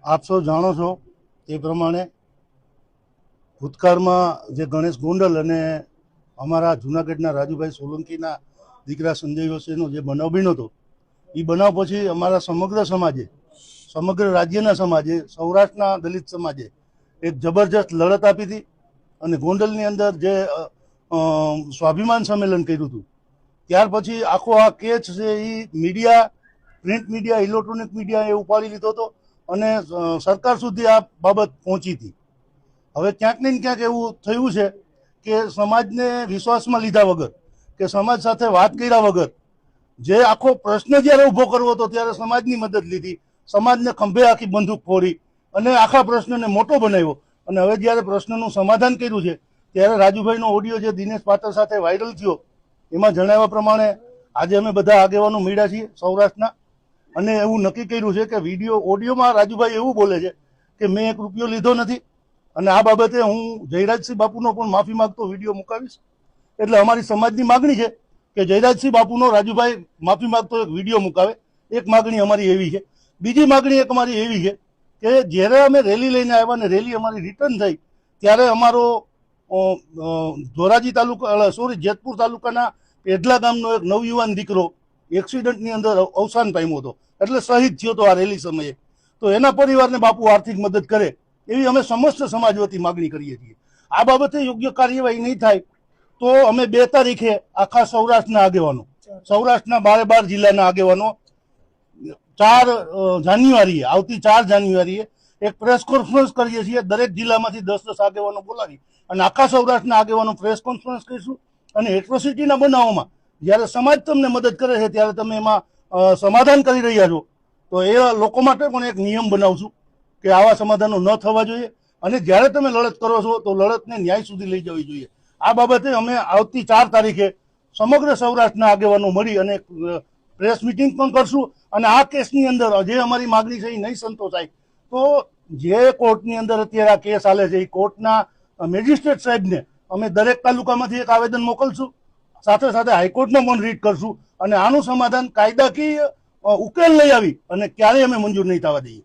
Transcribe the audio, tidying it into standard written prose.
આપ સૌ જાણો છો તે પ્રમાણે ભૂતકાળમાં જે ગણેશ ગોંડલ અને અમારા જૂનાગઢના રાજુભાઈ સોલંકીના દીકરા સંજય વસેનો જે બનાવ બન્યો હતો, એ બનાવ પછી અમારા સમગ્ર સમાજે, સમગ્ર રાજ્યના સમાજે, સૌરાષ્ટ્રના દલિત સમાજે એક જબરજસ્ત લડત આપી હતી અને ગોંડલની અંદર જે સ્વાભિમાન સંમેલન કર્યું હતું. ત્યાર પછી આખો આ કેસ છે એ media, print media, electronic media એ ઉપાડી લીધો હતો અને સરકાર સુધી આ બાબત પહોંચી હતી. હવે ક્યાંક ને ક્યાંક એવું થયું છે કે સમાજને વિશ્વાસમાં લીધા વગર કે સમાજ સાથે વાત કર્યા વગર જે આખો પ્રશ્ન જ્યારે ઊભો કરવો હતો ત્યારે સમાજની મદદ લીધી, સમાજને ખંભે આખી બંદૂક ફોડી અને આખા પ્રશ્નને મોટો બનાવ્યો. અને હવે જ્યારે પ્રશ્નનું સમાધાન કર્યું છે ત્યારે રાજુભાઈનો ઓડિયો જે દિનેશ પાટલ સાથે વાયરલ થયો, એમાં જણાવ્યા પ્રમાણે આજે અમે બધા આગેવાનો મળ્યા છીએ સૌરાષ્ટ્રના અને એવું નક્કી કર્યું છે કે ઓડિયોમાં રાજુભાઈ એવું બોલે છે કે મેં 1 રૂપિયો લીધો નથી અને આ બાબતે હું જયરાજસિંહ બાપુનો પણ માફી માંગતો વિડીયો મુકાવીશ. એટલે અમારી સમાજની માગણી છે કે જયરાજસિંહ બાપુનો રાજુભાઈ માફી માંગતો એક વિડીયો મુકાવે. એક માગણી અમારી એવી છે. બીજી માગણી એક અમારી એવી છે કે જ્યારે અમે રેલી લઈને આવ્યા અને રેલી અમારી રિટર્ન થઈ ત્યારે અમારો ધોરાજી જેતપુર તાલુકાના પેઢલા ગામનો એક નવયુવાન દીકરો એક્સિડન્ટની અંદર અવસાન પામ્યો હતો, એટલે શહીદ થયો હતો આ રેલી સમયે. તો એના પરિવારને બાપુ આર્થિક મદદ કરે એવી અમે સમસ્ત સમાજ વતી માગણી કરીએ છીએ. આ બાબતે યોગ્ય કાર્યવાહી નહીં થાય તો અમે 2 તારીખે આખા સૌરાષ્ટ્રના આગેવાનો, સૌરાષ્ટ્રના 12 જિલ્લાના આગેવાનો 4 જાન્યુઆરીએ, આવતી 4 જાન્યુઆરીએ એક પ્રેસ કોન્ફરન્સ કરીએ છીએ. દરેક જિલ્લામાંથી 10-10 આગેવાનો બોલાવી અને આખા સૌરાષ્ટ્રના આગેવાનો પ્રેસ કોન્ફરન્સ કરીશું. અને એટ્રોસિટીના બનાવોમાં જ્યારે સમાજ તમને મદદ કરે છે ત્યારે તમે એમાં સમાધાન કરી રહ્યા છો, તો એ લોકો માટે પણ એક નિયમ બનાવશું કે આવા સમાધાનો ન થવા જોઈએ. અને જ્યારે તમે લડત કરો છો તો લડતને ન્યાય સુધી લઈ જવી જોઈએ. આ બાબતે અમે આવતી 4 તારીખે સમગ્ર સૌરાષ્ટ્રના આગેવાનો મળી અને પ્રેસ મિટિંગ પણ કરશું. અને આ કેસની અંદર જે અમારી માગણી છે એ નહીં સંતોષાય તો જે કોર્ટની અંદર અત્યારે આ કેસ ચાલે છે એ કોર્ટના મેજિસ્ટ્રેટ સાહેબને અમે દરેક તાલુકામાંથી એક આવેદન મોકલશું. સાથે સાથે હાઈકોર્ટને પણ રીટ કરશું અને આનું સમાધાન કાયદાકીય ઉકેલ લઈ આવી અને ક્યારેય અમે મંજૂર નહીં થવા દઈએ.